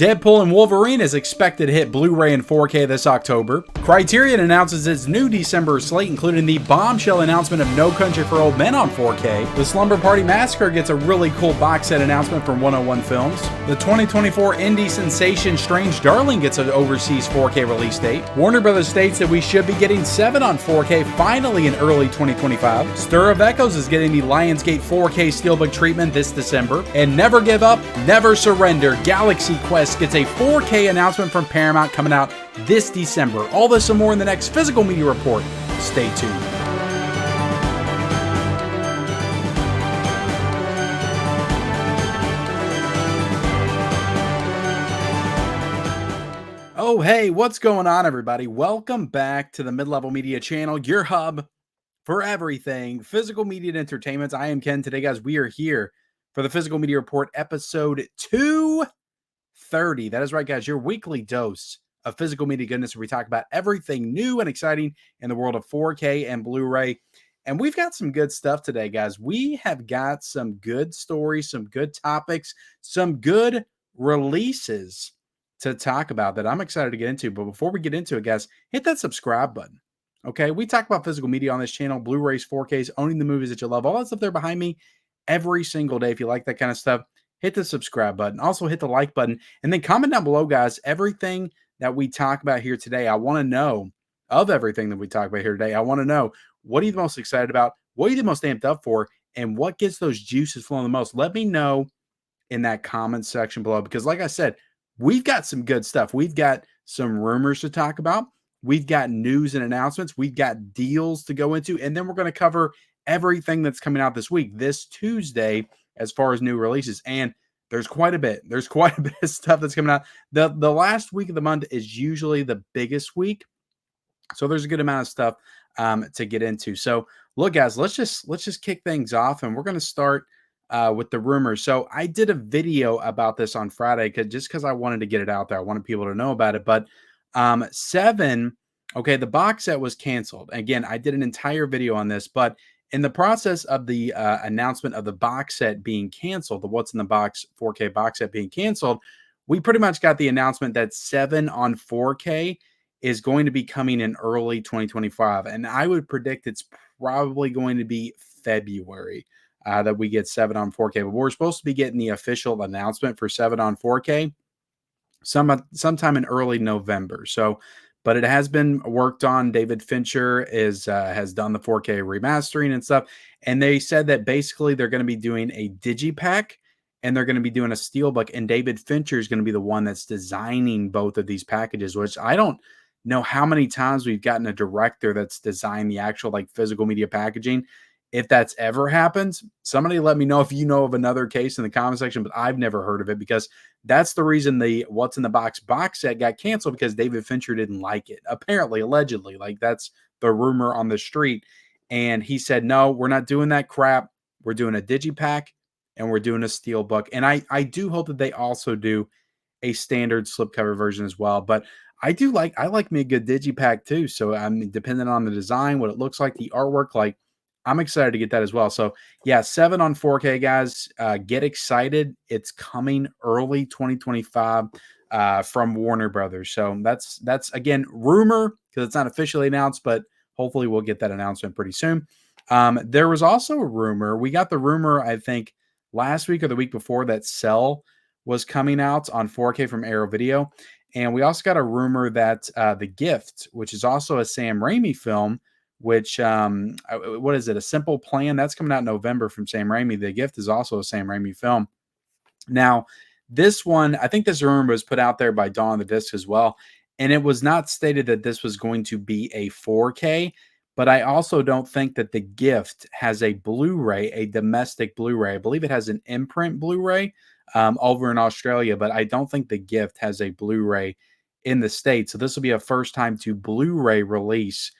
Deadpool and Wolverine is expected to hit Blu-ray and 4K this October. Criterion announces its new December slate, including the bombshell announcement of No Country for Old Men on 4K. The Slumber Party Massacre gets a really cool box set announcement from 101 Films. The 2024 indie sensation Strange Darling gets an overseas 4K release date. Warner Brothers states that we should be getting Seven on 4K finally in early 2025. Stir of Echoes is getting the Lionsgate 4K Steelbook treatment this December. And Never Give Up, Never Surrender, Galaxy Quest gets a 4K announcement from Paramount coming out this December. All this and more in the next Physical Media Report. Stay tuned. Oh, hey, what's going on, everybody? Welcome back to the Mid-Level Media channel, your hub for everything physical media and entertainment. I am Ken. Today, guys, we are here for the Physical Media Report, episode 230. That is right, guys, your weekly dose of physical media goodness, where we talk about everything new and exciting in the world of 4K and Blu-ray. And we've got some good stuff today, guys. We have got some good stories, some good topics, some good releases to talk about that I'm excited to get into. But before we get into it, guys, hit that subscribe button. Okay, we talk about physical media on this channel, Blu-rays, 4Ks, owning the movies that you love, all that stuff there behind me every single day. If you like that kind of stuff, hit the subscribe button. Also hit the like button, and then comment down below, guys, everything that we talk about here today. I want to know of everything that we talk about here today. I want to know, what are you the most excited about? What are you the most amped up for? And what gets those juices flowing the most? Let me know in that comment section below, because like I said, we've got some good stuff. We've got some rumors to talk about. We've got news and announcements. We've got deals to go into. And then we're going to cover everything that's coming out this week, this Tuesday, as far as new releases. And there's quite a bit. There's quite a bit of stuff that's coming out. The last week of the month is usually the biggest week. So there's a good amount of stuff to get into. So look, guys, let's just kick things off. And we're going to start with the rumors. So I did a video about this on Friday because I wanted to get it out there. I wanted people to know about it. But Seven, okay, the box set was canceled. Again, I did an entire video on this, but in the process of the announcement of the box set being canceled, the What's in the Box 4K box set being canceled, we pretty much got the announcement that Seven on 4K is going to be coming in early 2025. And I would predict it's probably going to be February that we get Seven on 4K. But we're supposed to be getting the official announcement for Seven on 4K sometime in early November. So, but it has been worked on. David Fincher has done the 4K remastering and stuff. And they said that basically they're going to be doing a digipack and they're going to be doing a steelbook. And David Fincher is going to be the one that's designing both of these packages, which I don't know how many times we've gotten a director that's designed the actual like physical media packaging. If that's ever happened, somebody let me know if you know of another case in the comment section, but I've never heard of it, because that's the reason the What's in the Box box set got canceled, because David Fincher didn't like it. Apparently, allegedly, like that's the rumor on the street. And he said, no, we're not doing that crap. We're doing a digipack and we're doing a steelbook. And I do hope that they also do a standard slipcover version as well. But I like me a good digipack too. So I'm depending on the design, what it looks like, the artwork, like, I'm excited to get that as well. So yeah, Seven on 4K, guys. Get excited. It's coming early 2025 from Warner Brothers. So that's again, rumor, because it's not officially announced, but hopefully we'll get that announcement pretty soon. There was also a rumor. We got the rumor, I think, last week or the week before, that Cell was coming out on 4K from Arrow Video. And we also got a rumor that The Gift, which is also a Sam Raimi film, which, what is it? A Simple Plan. That's coming out in November from Sam Raimi. The Gift is also a Sam Raimi film. Now, this one, I think this rumor was put out there by Dawn the Disc as well. And it was not stated that this was going to be a 4K, but I also don't think that The Gift has a Blu-ray, a domestic Blu-ray. I believe it has an imprint Blu-ray over in Australia, but I don't think The Gift has a Blu-ray in the States. So this will be a first time to Blu-ray release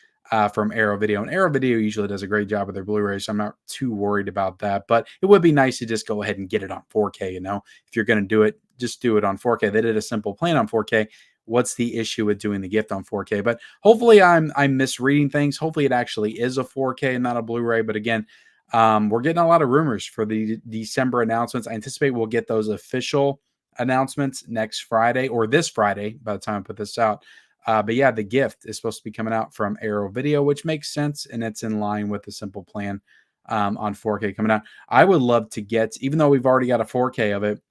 from Arrow Video. And Arrow Video usually does a great job with their Blu-ray, so I'm not too worried about that. But it would be nice to just go ahead and get it on 4K, you know? If you're going to do it, just do it on 4K. They did a Simple Plan on 4K. What's the issue with doing The Gift on 4K? But hopefully I'm misreading things. Hopefully it actually is a 4K and not a Blu-ray. But again, we're getting a lot of rumors for the December announcements. I anticipate we'll get those official announcements next Friday, or this Friday by the time I put this out. But yeah, The Gift is supposed to be coming out from Arrow Video, which makes sense, and it's in line with the Simple Plan on 4K coming out. I would love to get, even though we've already got a 4K of it,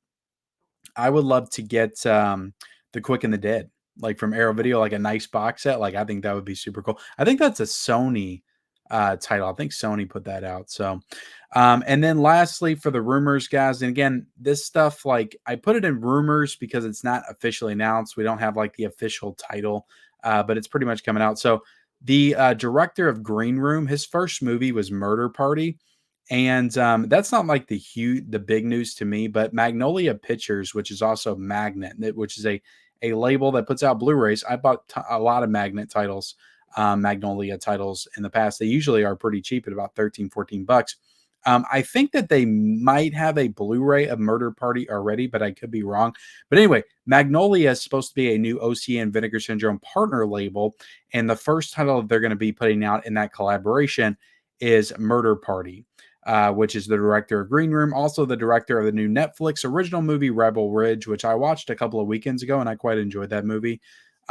I would love to get The Quick and the Dead, like from Arrow Video, like a nice box set. Like I think that would be super cool. I think that's a Sony title. I think Sony put that out. So, and then lastly for the rumors, guys, and again, this stuff, like I put it in rumors because it's not officially announced. We don't have like the official title, but it's pretty much coming out. So the director of Green Room, his first movie was Murder Party. And that's not like the big news to me, but Magnolia Pictures, which is also Magnet, which is a label that puts out Blu-rays. I bought a lot of Magnet titles, Magnolia titles in the past. They usually are pretty cheap at about 13, 14 bucks. I think that they might have a Blu-ray of Murder Party already, but I could be wrong. But anyway, Magnolia is supposed to be a new OCA and Vinegar Syndrome partner label, and the first title they're going to be putting out in that collaboration is Murder Party. Which is the director of Green Room, also the director of the new Netflix original movie Rebel Ridge, which I watched a couple of weekends ago, and I quite enjoyed that movie.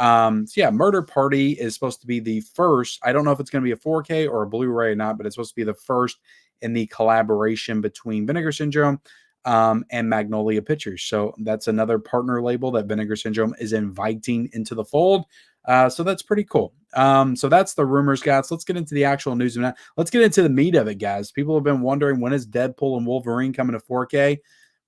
So yeah, Murder Party is supposed to be the first. I don't know if it's going to be a 4K or a Blu-ray or not, but it's supposed to be the first in the collaboration between Vinegar Syndrome and Magnolia Pictures. So that's another partner label that Vinegar Syndrome is inviting into the fold. So that's pretty cool. So that's the rumors, guys. Let's get into the actual news. Let's get into the meat of it, guys. People have been wondering, when is Deadpool and Wolverine coming to 4K?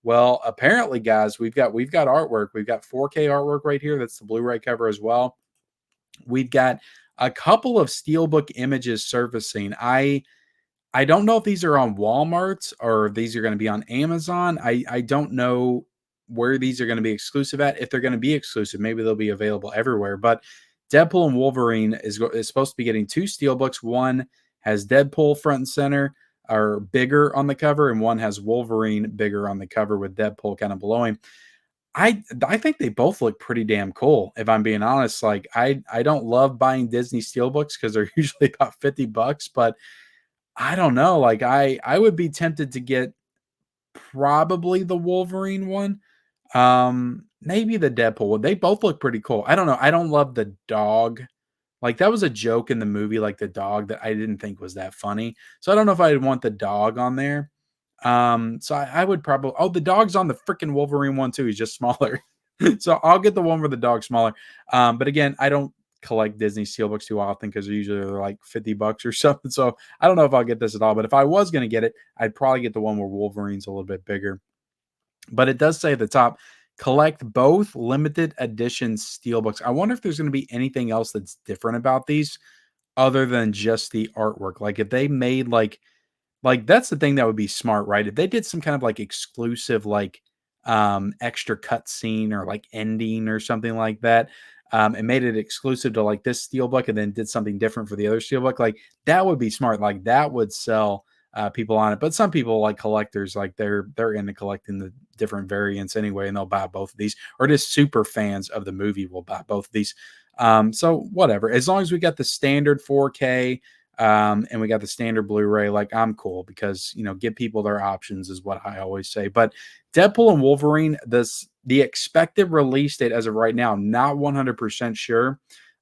Well, apparently, guys, we've got artwork. We've got 4K artwork right here. That's the Blu-ray cover as well. We've got a couple of Steelbook images surfacing. I don't know if these are on Walmart or if these are going to be on Amazon. I don't know where these are going to be exclusive at. If they're going to be exclusive, maybe they'll be available everywhere. But Deadpool and Wolverine is supposed to be getting two Steelbooks. One has Deadpool front and center, or bigger on the cover, and one has Wolverine bigger on the cover with Deadpool kind of below him. I think they both look pretty damn cool, if I'm being honest. Like I don't love buying Disney Steelbooks because they're usually about 50 bucks, but I don't know. Like I would be tempted to get probably the Wolverine one. Maybe the Deadpool. They both look pretty cool. I don't know. I don't love the dog. Like that was a joke in the movie, like the dog, that I didn't think was that funny. So I don't know if I'd want the dog on there. So I would probably, oh, the dog's on the freaking Wolverine one too. He's just smaller. So I'll get the one where the dog's smaller. But again, I don't collect Disney Steelbooks too often because usually they're like 50 bucks or something. So I don't know if I'll get this at all. But if I was going to get it, I'd probably get the one where Wolverine's a little bit bigger. But it does say at the top, collect both limited edition Steelbooks. I wonder if there's going to be anything else that's different about these other than just the artwork. Like if they made like that's the thing that would be smart, right? If they did some kind of like exclusive, like extra cut scene or like ending or something like that, and made it exclusive to like this Steelbook, and then did something different for the other Steelbook, like that would be smart. Like that would sell people on it. But some people, like collectors, like they're into collecting the different variants anyway, and they'll buy both of these, or just super fans of the movie will buy both of these. So whatever, as long as we got the standard 4K and we got the standard Blu-ray, like I'm cool, because give people their options is what I always say. But Deadpool and Wolverine, the expected release date as of right now, not 100% sure.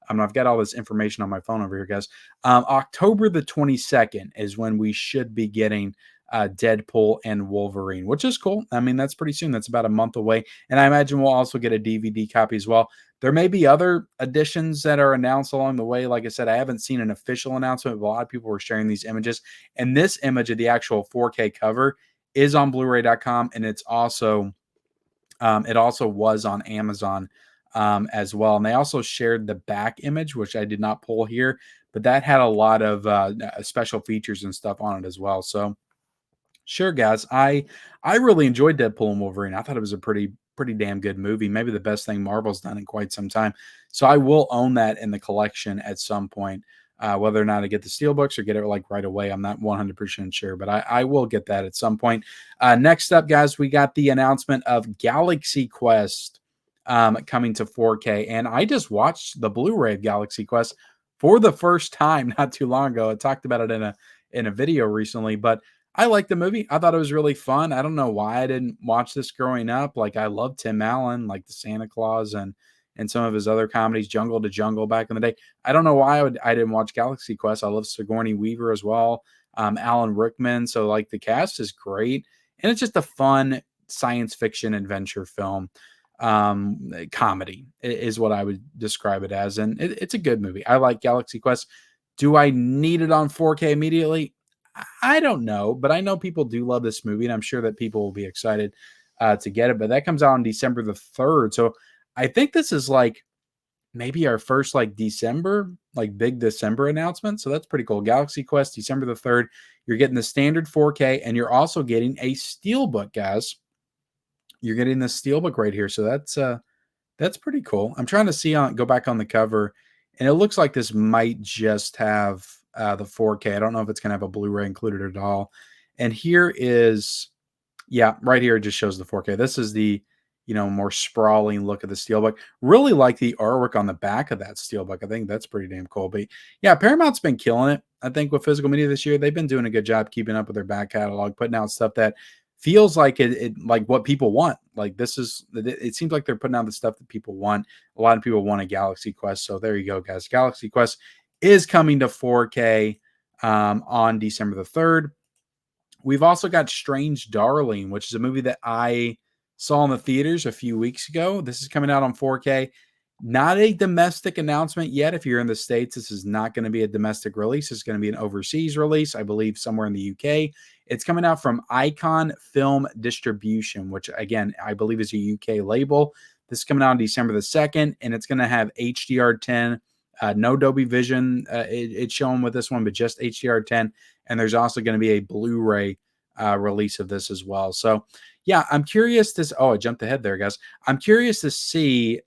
I've got all this information on my phone over here, guys. October the 22nd is when we should be getting Deadpool and Wolverine, which is cool. I mean, that's pretty soon. That's about a month away. And I imagine we'll also get a DVD copy as well. There may be other additions that are announced along the way. Like I said, I haven't seen an official announcement, but a lot of people were sharing these images. And this image of the actual 4K cover is on Blu-ray.com, and it's also it also was on Amazon as well. And they also shared the back image, which I did not pull here, but that had a lot of special features and stuff on it as well. So sure, guys, I really enjoyed Deadpool and Wolverine. I thought it was a pretty damn good movie. Maybe the best thing Marvel's done in quite some time. So I will own that in the collection at some point. Whether or not I get the Steelbooks or get it like right away, I'm not 100% sure, but I will get that at some point. Next up, guys, we got the announcement of Galaxy Quest coming to 4K. And I just watched the Blu-ray of Galaxy Quest for the first time not too long ago. I talked about it in a video recently, but I liked the movie. I thought it was really fun. I don't know why I didn't watch this growing up. Like I love Tim Allen, like the Santa Claus and some of his other comedies, Jungle to Jungle back in the day. I don't know why I didn't watch Galaxy Quest. I love Sigourney Weaver as well, Alan Rickman. So like the cast is great, and it's just a fun science fiction adventure film. Comedy is what I would describe it as, and it's a good movie. I like Galaxy Quest. Do I need it on 4K immediately? I don't know, but I know people do love this movie, and I'm sure that people will be excited to get it. But that comes out on December the 3rd. So I think this is like maybe our first like December, like big December announcement. So that's pretty cool. Galaxy Quest, December the 3rd. You're getting the standard 4K, and you're also getting a Steelbook, guys. You're getting the Steelbook right here. So that's pretty cool. I'm trying to see go back on the cover, and it looks like this might just have the 4K. I don't know if it's going to have a Blu-ray included at all. And here is, yeah, right here it just shows the 4K. This is the, more sprawling look of the Steelbook. Really like the artwork on the back of that Steelbook. I think that's pretty damn cool. But yeah, Paramount's been killing it. I think with physical media this year, they've been doing a good job keeping up with their back catalog, putting out stuff that feels like it like what people want. Like it seems like they're putting out the stuff that people want. A lot of people want a Galaxy Quest. So there you go, guys. Galaxy Quest is coming to 4K on December the 3rd. We've also got Strange Darling, which is a movie that I saw in the theaters a few weeks ago. This is coming out on 4K. Not a domestic announcement yet. If you're in the States, this is not going to be a domestic release. It's going to be an overseas release, I believe, somewhere in the UK. It's coming out from Icon Film Distribution, which, again, I believe is a UK label. This is coming out on December the 2nd, and it's going to have HDR10, no Dolby Vision. It's showing with this one, but just HDR10. And there's also going to be a Blu-ray release of this as well. So, yeah, I'm curious to. Oh, I jumped ahead there, guys. I'm curious to see,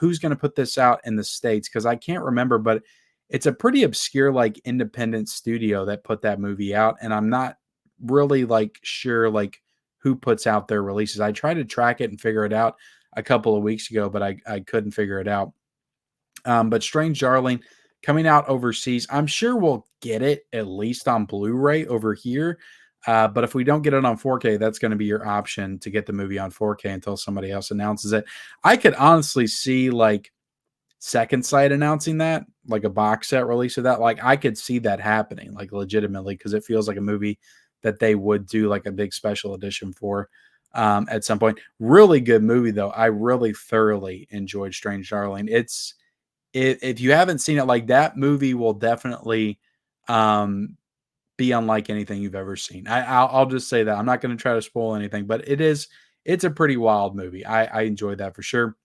who's going to put this out in the States, because I can't remember, but it's a pretty obscure, like, independent studio that put that movie out, and I'm not really like sure like who puts out their releases. I tried to track it and figure it out a couple of weeks ago, but I couldn't figure it out. But Strange Darling coming out overseas. I'm sure we'll get it at least on Blu-ray over here. But if we don't get it on 4K, that's going to be your option to get the movie on 4K until somebody else announces it. I could honestly see like Second Sight announcing that, like a box set release of that. Like I could see that happening, like legitimately, because it feels like a movie that they would do like a big special edition for at some point. Really good movie though. I really thoroughly enjoyed Strange Darling. If you haven't seen it, like that movie will definitely be unlike anything you've ever seen. I'll just say that. I'm not going to try to spoil anything, but it's a pretty wild movie. I enjoyed that for sure.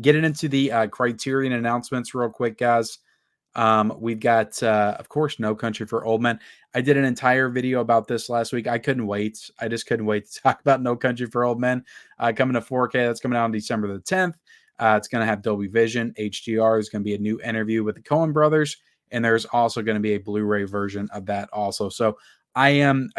Getting into the Criterion announcements real quick, guys. We've got, of course, No Country for Old Men. I did an entire video about this last week. I couldn't wait. I just couldn't wait to talk about No Country for Old Men. Coming to 4K. That's coming out on December the 10th. It's going to have Dolby Vision, HDR. There's going to be a new interview with the Coen brothers, and there's also going to be a Blu-ray version of that also. So I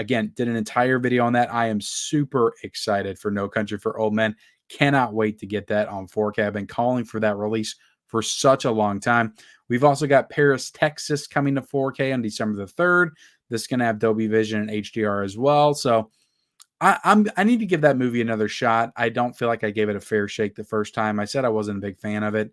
did an entire video on that. I am super excited for No Country for Old Men. Cannot wait to get that on 4K. I've been calling for that release for such a long time. We've also got Paris, Texas coming to 4K on December the 3rd. This is going to have Dolby Vision and HDR as well. So I need to give that movie another shot. I don't feel like I gave it a fair shake the first time. I said I wasn't a big fan of it.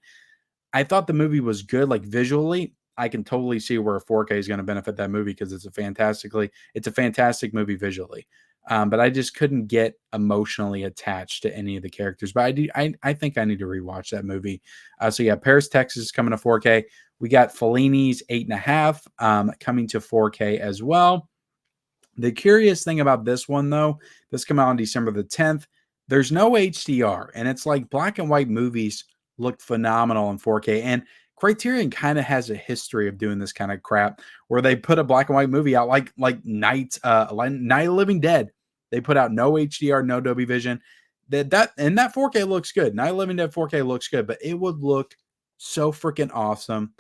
I thought the movie was good, like visually. I can totally see where a 4K is going to benefit that movie because it's a fantastic movie visually. But I just couldn't get emotionally attached to any of the characters. But I think I need to rewatch that movie. So yeah, Paris, Texas is coming to 4K. We got Fellini's 8.5 coming to 4K as well. The curious thing about this one, though, this came out on December the 10th. There's no HDR, and it's like black and white movies look phenomenal in 4K. And Criterion kind of has a history of doing this kind of crap where they put a black and white movie out like Night of the Living Dead. They put out no HDR, no Dolby Vision. That 4K looks good. Night of the Living Dead 4K looks good, but it would look so freaking awesome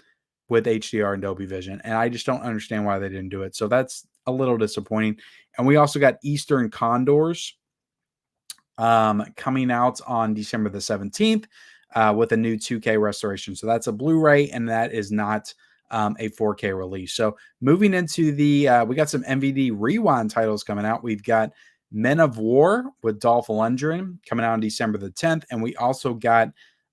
with HDR and Dolby Vision. And I just don't understand why they didn't do it. So that's a little disappointing. And we also got Eastern Condors coming out on December the 17th with a new 2K restoration. So that's a Blu-ray, and that is not a 4K release. So moving into the, we got some MVD Rewind titles coming out. We've got Men of War with Dolph Lundgren coming out on December the 10th. And we also got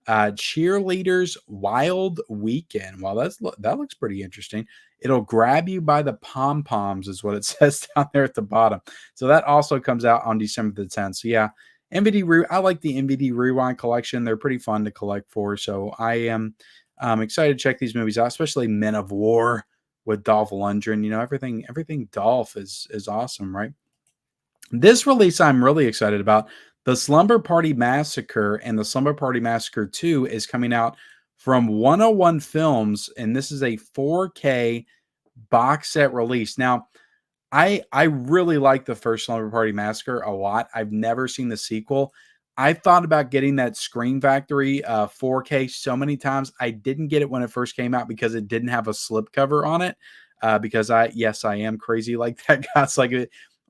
Cheerleaders Wild Weekend. Well, that looks pretty interesting. It'll grab you by the pom-poms is what it says down there at the bottom. So that also comes out on December the 10th. So yeah, I like the MVD Rewind collection. They're pretty fun to collect for. So I am excited to check these movies out, especially Men of War with Dolph Lundgren. You know, everything Dolph is awesome, right? This release I'm really excited about. The Slumber Party Massacre and the Slumber Party Massacre 2 is coming out from 101 Films, and this is a 4K box set release. Now, I really like the first Slumber Party Massacre a lot. I've never seen the sequel. I thought about getting that Scream Factory 4K so many times. I didn't get it when it first came out because it didn't have a slipcover on it. Because I am crazy like that, guys.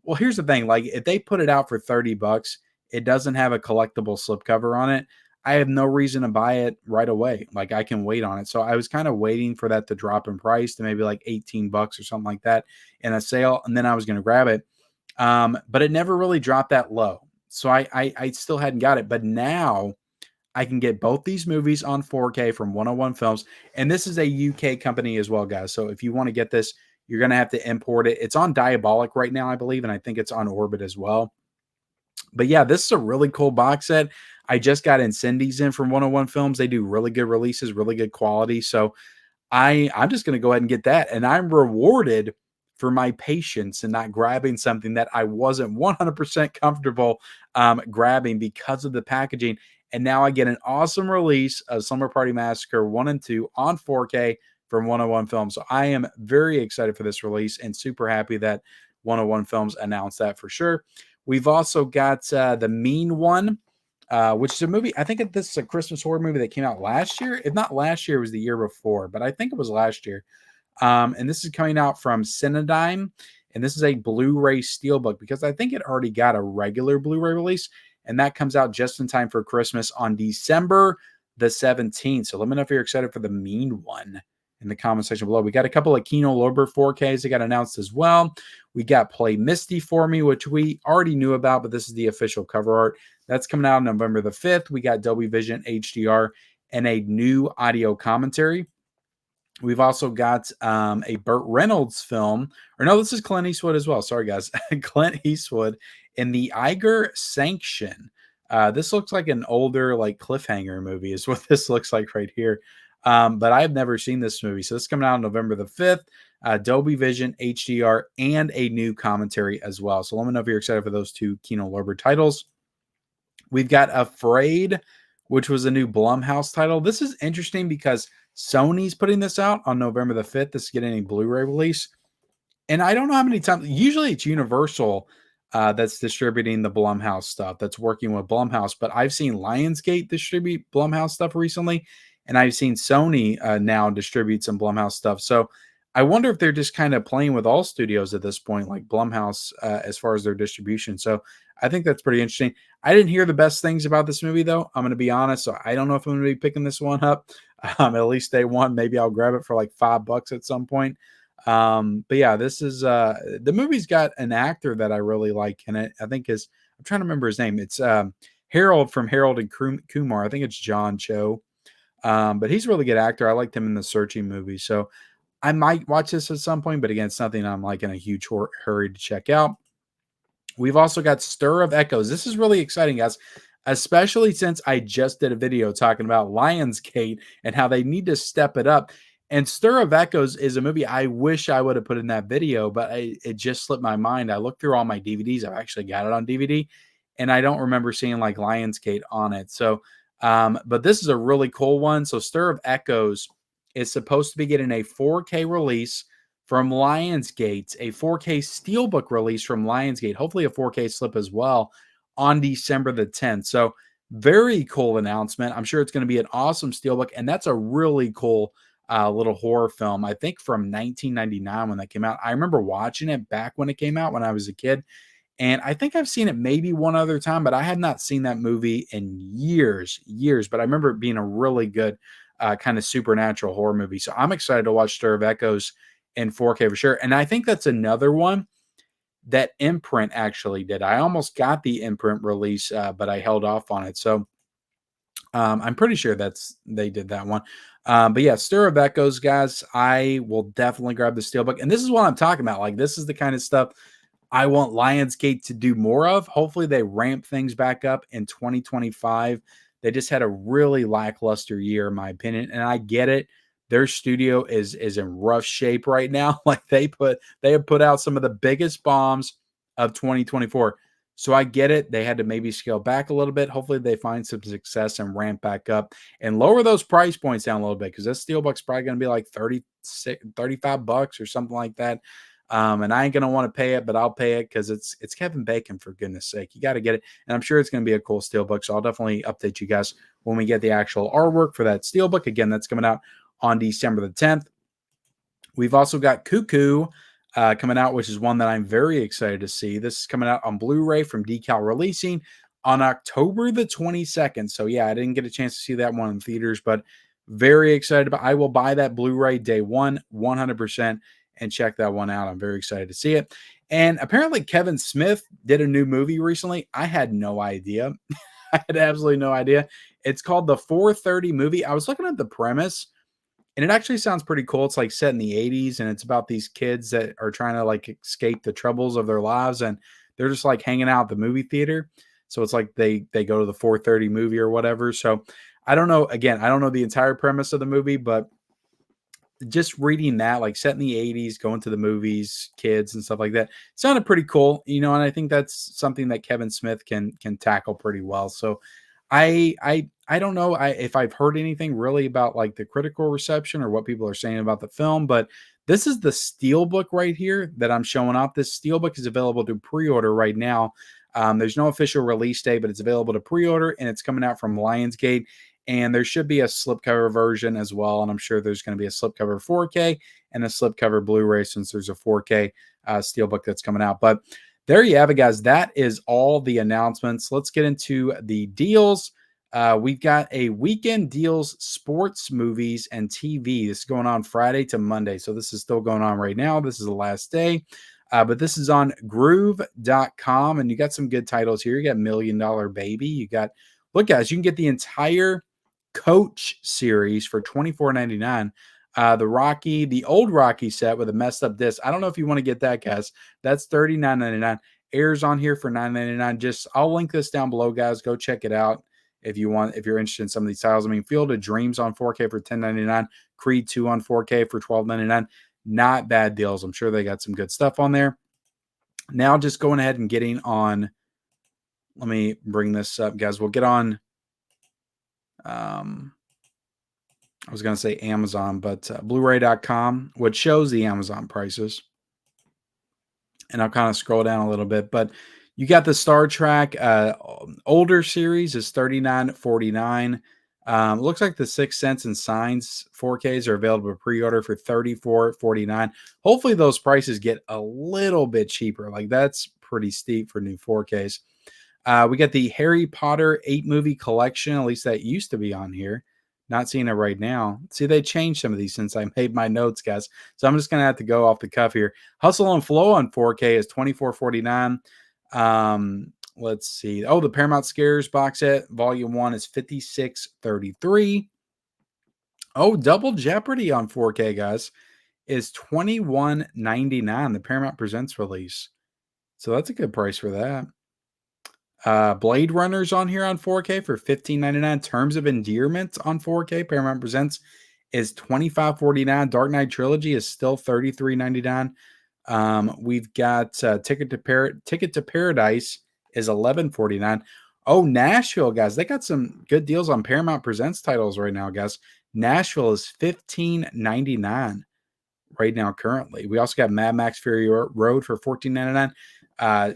Well, here's the thing. Like, if they put it out for $30, it doesn't have a collectible slipcover on it. I have no reason to buy it right away. Like, I can wait on it. So I was kind of waiting for that to drop in price to maybe like $18 or something like that in a sale, and then I was going to grab it. But it never really dropped that low. So I still hadn't got it. But now I can get both these movies on 4K from 101 Films. And this is a UK company as well, guys. So if you want to get this, you're going to have to import it. It's on Diabolic right now, I believe. And I think it's on Orbit as well. But yeah, this is a really cool box set. I just got Incendies in from 101 Films. They do really good releases, really good quality. So I'm just going to go ahead and get that. And I'm rewarded for my patience and not grabbing something that I wasn't 100% comfortable grabbing because of the packaging. And now I get an awesome release of Slumber Party Massacre 1 and 2 on 4K from 101 Films. So I am very excited for this release and super happy that 101 Films announced that for sure. We've also got The Mean One, which is a movie. I think this is a Christmas horror movie that came out last year. If not last year, it was the year before, but I think it was last year. And this is coming out from Cinedigm, and this is a Blu-ray Steelbook because I think it already got a regular Blu-ray release, and that comes out just in time for Christmas on December the 17th. So let me know if you're excited for The Mean One in the comment section below. We got a couple of Kino Lorber 4Ks that got announced as well. We got Play Misty for Me, which we already knew about, but this is the official cover art. That's coming out on November the 5th. We got Dolby Vision HDR and a new audio commentary. We've also got a Burt Reynolds film. Or no, this is Clint Eastwood as well. Sorry, guys. Clint Eastwood in the Eiger Sanction. This looks like an older, like, cliffhanger movie is what this looks like right here. But I've never seen this movie. So this is coming out on November the 5th. Dolby Vision, HDR, and a new commentary as well. So let me know if you're excited for those two Kino Lorber titles. We've got Afraid, which was a new Blumhouse title. This is interesting because Sony's putting this out on November the 5th. This is getting a Blu-ray release. And I don't know how many times, usually it's Universal that's distributing the Blumhouse stuff, that's working with Blumhouse. But I've seen Lionsgate distribute Blumhouse stuff recently, and I've seen Sony now distribute some Blumhouse stuff. So I wonder if they're just kind of playing with all studios at this point, like Blumhouse, as far as their distribution. So I think that's pretty interesting. I didn't hear the best things about this movie, though. I'm going to be honest. So I don't know if I'm going to be picking this one up. At least day one. Maybe I'll grab it for like $5 at some point. But yeah, this is the movie's got an actor that I really like in it. I think I'm trying to remember his name. It's Harold from Harold and Kumar. I think it's John Cho. But he's a really good actor. I liked him in the Searching movie. So I might watch this at some point, but again, it's nothing I'm like in a huge hurry to check out. We've also got Stir of Echoes. This is really exciting, guys, especially since I just did a video talking about Lionsgate and how they need to step it up. And Stir of Echoes is a movie I wish I would have put in that video, but it just slipped my mind. I looked through all my DVDs. I've actually got it on DVD, and I don't remember seeing like Lionsgate on it. So, but this is a really cool one. So Stir of Echoes is supposed to be getting a 4K release from Lionsgate, a 4K Steelbook release from Lionsgate, hopefully a 4K slip as well on December the 10th. So very cool announcement. I'm sure it's going to be an awesome Steelbook, and that's a really cool little horror film, I think from 1999 when that came out. I remember watching it back when it came out when I was a kid, and I think I've seen it maybe one other time, but I had not seen that movie in years. But I remember it being a really good kind of supernatural horror movie. So I'm excited to watch Stir of Echoes in 4K for sure. And I think that's another one that Imprint actually did. I almost got the Imprint release, but I held off on it. So I'm pretty sure they did that one. But yeah, Stir of Echoes, guys. I will definitely grab the Steelbook. And this is what I'm talking about. Like, this is the kind of stuff I want Lionsgate to do more of. Hopefully they ramp things back up in 2025. They just had a really lackluster year, in my opinion. And I get it. Their studio is in rough shape right now. Like, they have put out some of the biggest bombs of 2024. So I get it. They had to maybe scale back a little bit. Hopefully they find some success and ramp back up and lower those price points down a little bit, because this Steelbook's probably going to be like 36, $35 or something like that. And I ain't going to want to pay it, but I'll pay it because it's Kevin Bacon, for goodness sake. You got to get it. And I'm sure it's going to be a cool Steelbook. So I'll definitely update you guys when we get the actual artwork for that Steelbook. Again, that's coming out on December the 10th. We've also got Cuckoo coming out, which is one that I'm very excited to see. This is coming out on Blu-ray from Decal Releasing on October the 22nd. So yeah, I didn't get a chance to see that one in theaters, but very excited about. I will buy that Blu-ray day one, 100%, and check that one out. I'm very excited to see it. And apparently Kevin Smith did a new movie recently. I had no idea. I had absolutely no idea. It's called the 4:30 movie. I was looking at the premise, and it actually sounds pretty cool. It's like set in the 80s, and it's about these kids that are trying to like escape the troubles of their lives, and they're just like hanging out at the movie theater. So it's like they go to the 4:30 movie or whatever. So I don't know. Again, I don't know the entire premise of the movie, but just reading that, like set in the 80s, going to the movies, kids and stuff like that, sounded pretty cool, you know, and I think that's something that Kevin Smith can tackle pretty well. So I don't know if I've heard anything really about like the critical reception or what people are saying about the film, but this is the Steelbook right here that I'm showing off. This Steelbook is available to pre-order right now. There's no official release date, but it's available to pre-order, and it's coming out from Lionsgate. And there should be a slipcover version as well. And I'm sure there's going to be a slipcover 4K and a slipcover Blu-ray, since there's a 4K Steelbook that's coming out. But there you have it, guys. That is all the announcements. Let's get into the deals. We've got a weekend deals, sports, movies, and TV. This is going on Friday to Monday. So this is still going on right now. This is the last day. But this is on groove.com. And you got some good titles here. You got Million Dollar Baby. You got, look, guys, you can get the entire Coach series for $24.99. The old Rocky set with a messed up disc. I don't know if you want to get that, guys. That's $39.99. Airs on here for $9.99. Just, I'll link this down below, guys. Go check it out if you want, if you're interested in some of these titles. I mean, Field of Dreams on 4K for $10.99. Creed 2 on 4K for $12.99. Not bad deals. I'm sure they got some good stuff on there. Now, just going ahead and getting on. Let me bring this up, guys. We'll get on. I was going to say Amazon, but Blu-ray.com, which shows the Amazon prices. And I'll kind of scroll down a little bit, but you got the Star Trek older series is $39.49. Looks like the Sixth Sense and Signs 4Ks are available for pre-order for $34.49. Hopefully those prices get a little bit cheaper. Like, that's pretty steep for new 4Ks. We got the Harry Potter 8-movie collection. At least that used to be on here. Not seeing it right now. See, they changed some of these since I made my notes, guys. So I'm just going to have to go off the cuff here. Hustle and Flow on 4K is $24.49. Let's see. Oh, the Paramount Scares box set, Volume 1 is $56.33. Oh, Double Jeopardy on 4K, guys, is $21.99. The Paramount Presents release. So that's a good price for that. Blade Runner's on here on 4K for $15.99. Terms of Endearment on 4K, Paramount Presents, is $25.49. Dark Knight Trilogy is still $33.99. We've got Ticket to Paradise is $11.49. Oh, Nashville, guys. They got some good deals on Paramount Presents titles right now, guys. Nashville is $15.99 right now currently. We also got Mad Max Fury Road for $14.99.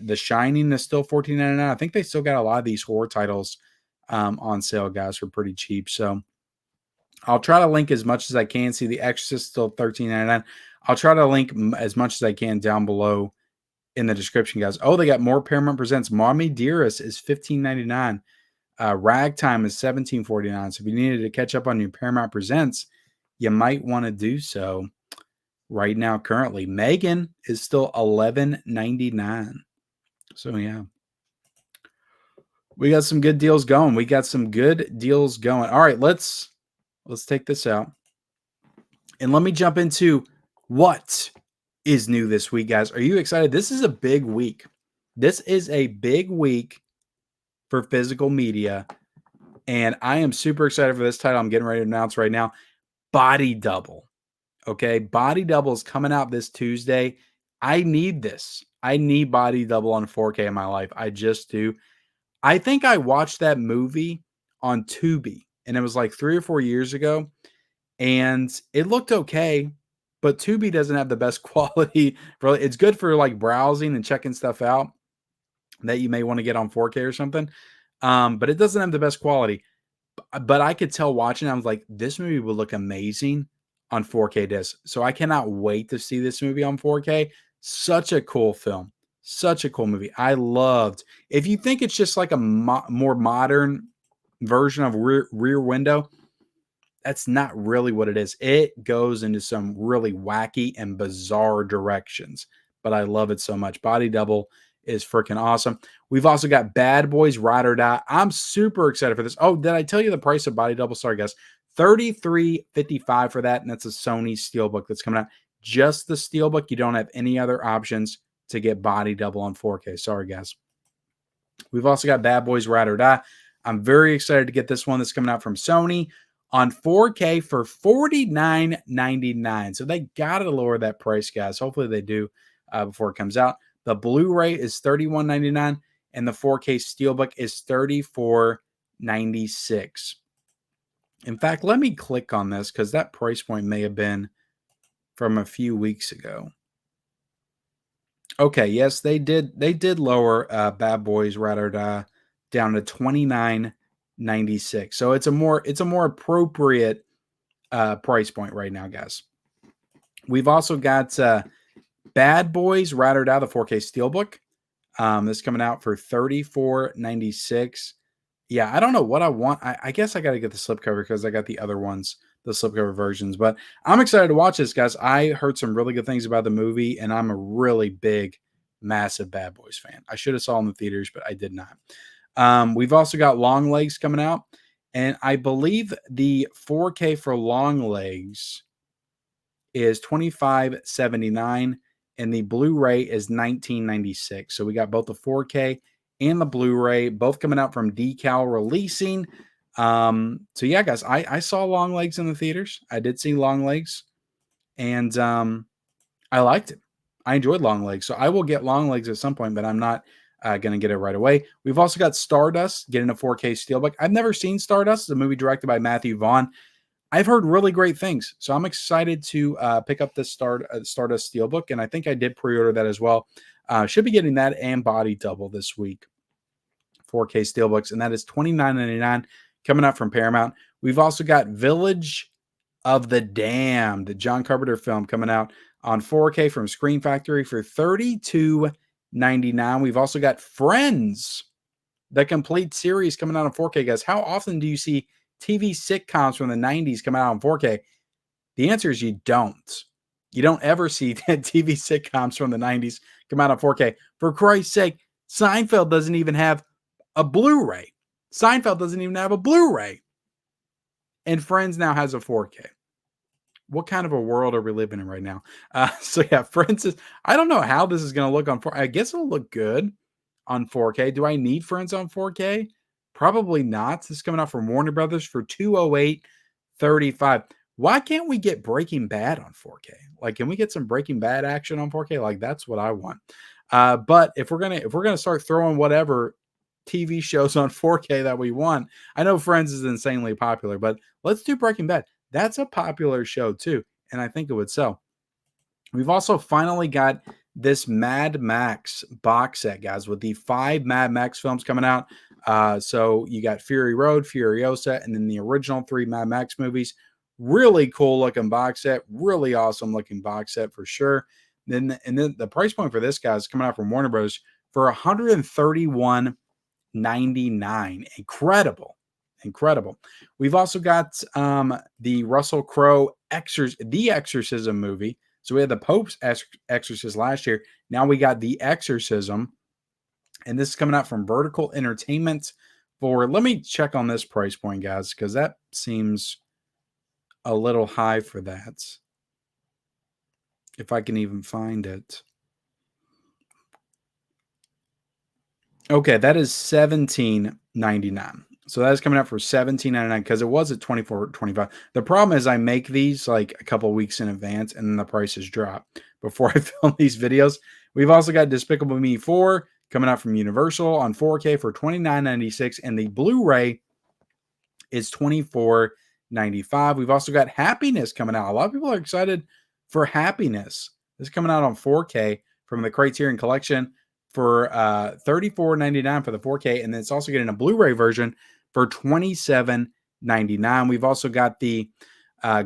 The Shining is still $14.99. I think they still got a lot of these horror titles on sale, guys, for pretty cheap. So I'll try to link as much as I can. See, The Exorcist still $13.99. I'll try to link as much as I can down below in the description, guys. Oh, they got more Paramount Presents. Mommy Dearest is $15.99. Ragtime is $17.49. So if you needed to catch up on your Paramount Presents, you might want to do so right now. Currently, Megan is still $11.99. So yeah, we got some good deals going. All right, let's take this out and let me jump into what is new this week, guys. Are you excited? This is a big week. This is a big week for physical media, and I am super excited for this title I'm getting ready to announce right now. Body Double. Okay, Body Double is coming out this Tuesday. I need this. I need Body Double on 4K in my life. I just do. I think I watched that movie on Tubi, and it was like 3 or 4 years ago, and it looked okay, but Tubi doesn't have the best quality. Really, it's good for like browsing and checking stuff out that you may want to get on 4K or something, but it doesn't have the best quality. But I could tell watching, I was like, this movie would look amazing on 4K disc. So I cannot wait to see this movie on 4K. Such a cool film. Such a cool movie. I loved. If you think it's just like a more modern version of Rear Window, that's not really what it is. It goes into some really wacky and bizarre directions, but I love it so much. Body Double is freaking awesome. We've also got Bad Boys Ride or Die. I'm super excited for this. Oh, did I tell you the price of Body Double? Sorry, guys. $33.55 for that, and that's a Sony Steelbook that's coming out. Just the Steelbook. You don't have any other options to get Body Double on 4K. Sorry, guys. We've also got Bad Boys Ride or Die. I'm very excited to get this one that's coming out from Sony on 4K for $49.99. So they got to lower that price, guys. Hopefully they do before it comes out. The Blu-ray is $31.99 and the 4K Steelbook is $34.96. In fact, let me click on this because that price point may have been from a few weeks ago. Okay, yes, they did lower Bad Boys Ride or Die down to $29.96. So it's a more appropriate price point right now, guys. We've also got Bad Boys Ride or Die, the 4K Steelbook. This coming out for $34.96. Yeah, I don't know what I want. I guess I got to get the slipcover because I got the other ones, the slipcover versions. But I'm excited to watch this, guys. I heard some really good things about the movie, and I'm a really big, massive Bad Boys fan. I should have saw it in the theaters, but I did not. We've also got Long Legs coming out, and I believe the 4K for Long Legs is $25.79, and the Blu-ray is $19.96. So we got both the 4K and the Blu-ray, both coming out from Decal Releasing. So yeah, guys, I saw Long Legs in the theaters. I did see Long Legs, and I liked it. I enjoyed Long Legs, so I will get Long Legs at some point, but I'm not going to get it right away. We've also got Stardust getting a 4K Steelbook. I've never seen Stardust. It's a movie directed by Matthew Vaughn. I've heard really great things, so I'm excited to pick up this Stardust Steelbook, and I think I did pre-order that as well. Should be getting that and Body Double this week, 4K Steelbooks, and that is $29.99 coming out from Paramount. We've also got Village of the Damned, the John Carpenter film, coming out on 4K from Screen Factory for $32.99. We've also got Friends, the complete series, coming out on 4K, guys. How often do you see TV sitcoms from the 90s come out on 4K? The answer is you don't. You don't ever see TV sitcoms from the 90s come out on 4K. For Christ's sake, Seinfeld doesn't even have a Blu-ray. Seinfeld doesn't even have a Blu-ray. And Friends now has a 4K. What kind of a world are we living in right now? So yeah, Friends is, I don't know how this is going to look on 4K. I guess it'll look good on 4K. Do I need Friends on 4K? Probably not. This is coming out from Warner Brothers for $208.35. Why can't we get Breaking Bad on 4K? Like, can we get some Breaking Bad action on 4K? Like, that's what I want. But if we're gonna start throwing whatever TV shows on 4K that we want, I know Friends is insanely popular, but let's do Breaking Bad. That's a popular show too, and I think it would sell. We've also finally got this Mad Max box set, guys, with the 5 Mad Max films coming out. So you got Fury Road, Furiosa, and then the original 3 Mad Max movies. Really cool looking box set. Really awesome looking box set for sure. And then the price point for this, guys, coming out from Warner Bros. For $131.99. Incredible. Incredible. We've also got the Russell Crowe The Exorcism movie. So we had the Pope's Exorcist last year. Now we got The Exorcism. And this is coming out from Vertical Entertainment for, let me check on this price point, guys, because that seems a little high for that. If I can even find it. Okay, that is $17.99. So that is coming out for $17.99 because it was at $24.25. The problem is I make these like a couple weeks in advance and then the prices drop before I film these videos. We've also got Despicable Me 4 coming out from Universal on 4K for $29.96, and the Blu-ray is $24.95. We've also got Happiness coming out. A lot of people are excited for Happiness. This is coming out on 4K from the Criterion Collection for $34.99 for the 4K, and then it's also getting a Blu-ray version for $27.99. We've also got the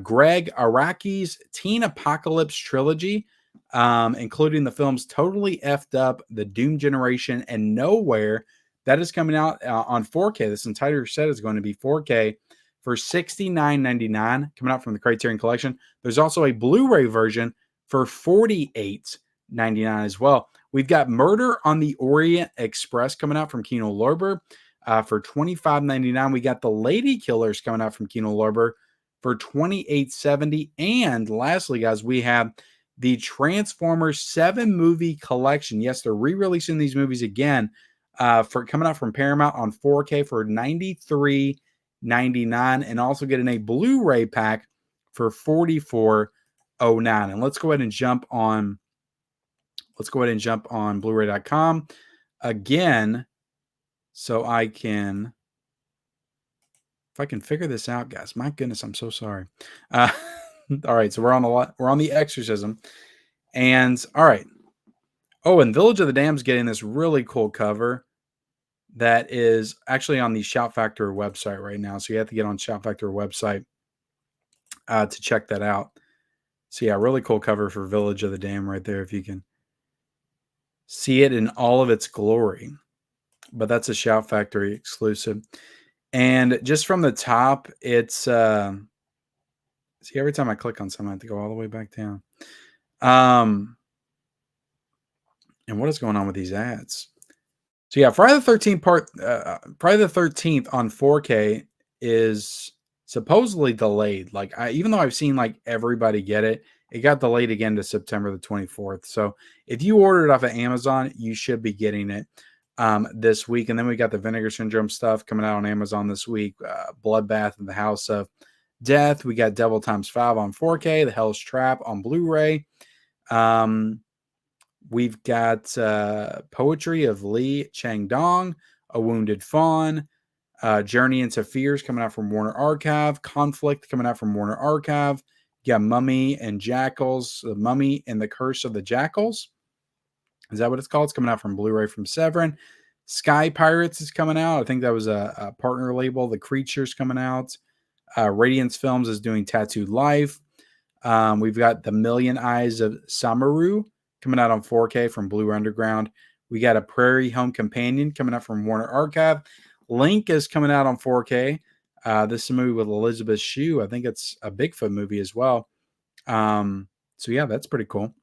Greg Araki's Teen Apocalypse trilogy, including the films Totally Effed Up, The Doom Generation, and Nowhere. That is coming out on 4K. This entire set is going to be 4K for $69.99, coming out from the Criterion Collection. There's also a Blu-ray version for $48.99 as well. We've got Murder on the Orient Express coming out from Kino Lorber for $25.99. We got The Lady Killers coming out from Kino Lorber for $28.70. And lastly, guys, we have the Transformers 7 movie collection. Yes, they're re-releasing these movies again for coming out from Paramount on 4K for $93.99, and also getting a Blu-ray pack for $44.09. And let's go ahead and jump on Blu-ray.com again, so I can, if I can figure this out, guys. My goodness, I'm so sorry. All right, so we're on the Exorcism, and all right. Oh, and Village of the Damned's getting this really cool cover that is actually on the Shout Factor website right now. So you have to get on Shout Factor website to check that out. So yeah, really cool cover for Village of the Damned right there, if you can see it in all of its glory. But that's a Shout Factory exclusive. And just from the top, it's see, every time I click on something, I have to go all the way back down. And what is going on with these ads? So yeah, Friday the 13th on 4K is supposedly delayed. Like even though I've seen like everybody get it, it got delayed again to September the 24th. So if you order it off of Amazon, you should be getting it this week. And then we got the Vinegar Syndrome stuff coming out on Amazon this week. Bloodbath and the House of Death. We got Devil Times 5 on 4K. The Hell's Trap on Blu-ray. We've got Poetry of Lee Chang-dong, A Wounded Fawn, Journey into Fears coming out from Warner Archive, Conflict coming out from Warner Archive. You got Mummy and Jackals, The Mummy and the Curse of the Jackals. Is that what it's called? It's coming out from Blu-ray from Severin. Sky Pirates is coming out. I think that was a partner label. The Creature's coming out. Radiance Films is doing Tattooed Life. We've got The Million Eyes of Samaru coming out on 4K from Blue Underground. We got A Prairie Home Companion coming out from Warner Archive. Link is coming out on 4K. This is a movie with Elizabeth Shue. I think it's a Bigfoot movie as well. So yeah, that's pretty cool.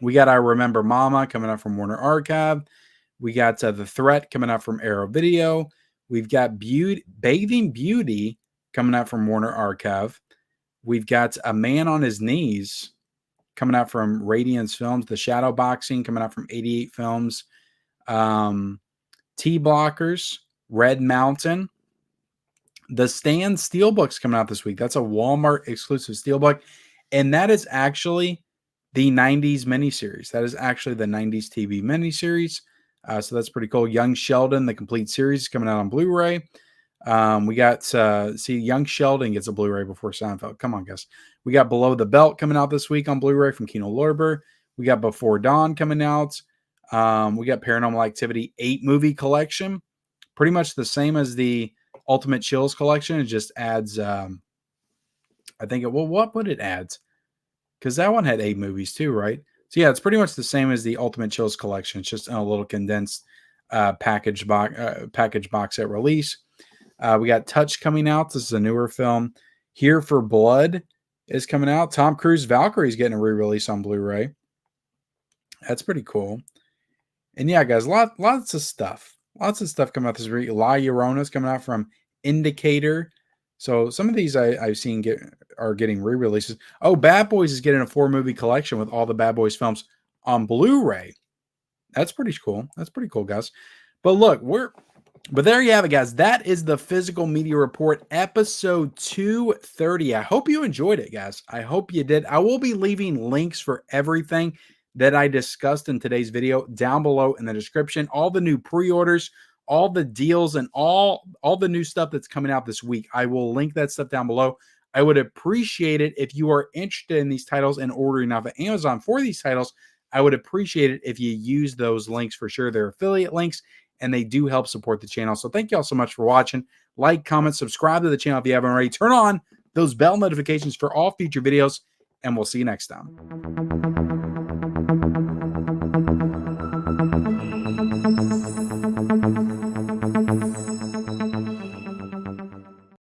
We got I Remember Mama coming out from Warner Archive. We got The Threat coming out from Arrow Video. We've got Bathing Beauty coming out from Warner Archive. We've got A Man on His Knees coming out from Radiance Films. The Shadow Boxing coming out from 88 Films. T-Blockers, Red Mountain. The Stand Steelbook's coming out this week. That's a Walmart exclusive Steelbook. And that is actually the 90s miniseries. That is actually the 90s TV miniseries. So that's pretty cool. Young Sheldon, the complete series, is coming out on Blu-ray. We got, Young Sheldon gets a Blu-ray before Seinfeld. Come on, guys. We got Below the Belt coming out this week on Blu-ray from Kino Lorber. We got Before Dawn coming out. We got Paranormal Activity 8 movie collection. Pretty much the same as the Ultimate Chills collection. It just adds, what would it add? Because that one had 8 movies too, right? So yeah, it's pretty much the same as the Ultimate Chills collection. It's just in a little condensed package box set release. We got Touch coming out. This is a newer film. Here for Blood is coming out. Tom Cruise Valkyrie is getting a re-release on Blu-ray. That's pretty cool. And yeah, guys, lots of stuff. Lots of stuff coming out this week. La Llorona is coming out from Indicator. So some of these I've seen are getting re-releases. Oh, Bad Boys is getting a 4-movie collection with all the Bad Boys films on Blu-ray. That's pretty cool. That's pretty cool, guys. But look, but there you have it, guys. That is the Physical Media Report, episode 230. I hope you enjoyed it, guys. I hope you did. I will be leaving links for everything that I discussed in today's video down below in the description. All the new pre-orders, all the deals, and all the new stuff that's coming out this week. I will link that stuff down below. I would appreciate it if you are interested in these titles and ordering off of Amazon for these titles. I would appreciate it if you use those links for sure. They're affiliate links, and they do help support the channel. So thank you all so much for watching. Like, comment, subscribe to the channel if you haven't already. Turn on those bell notifications for all future videos, and we'll see you next time.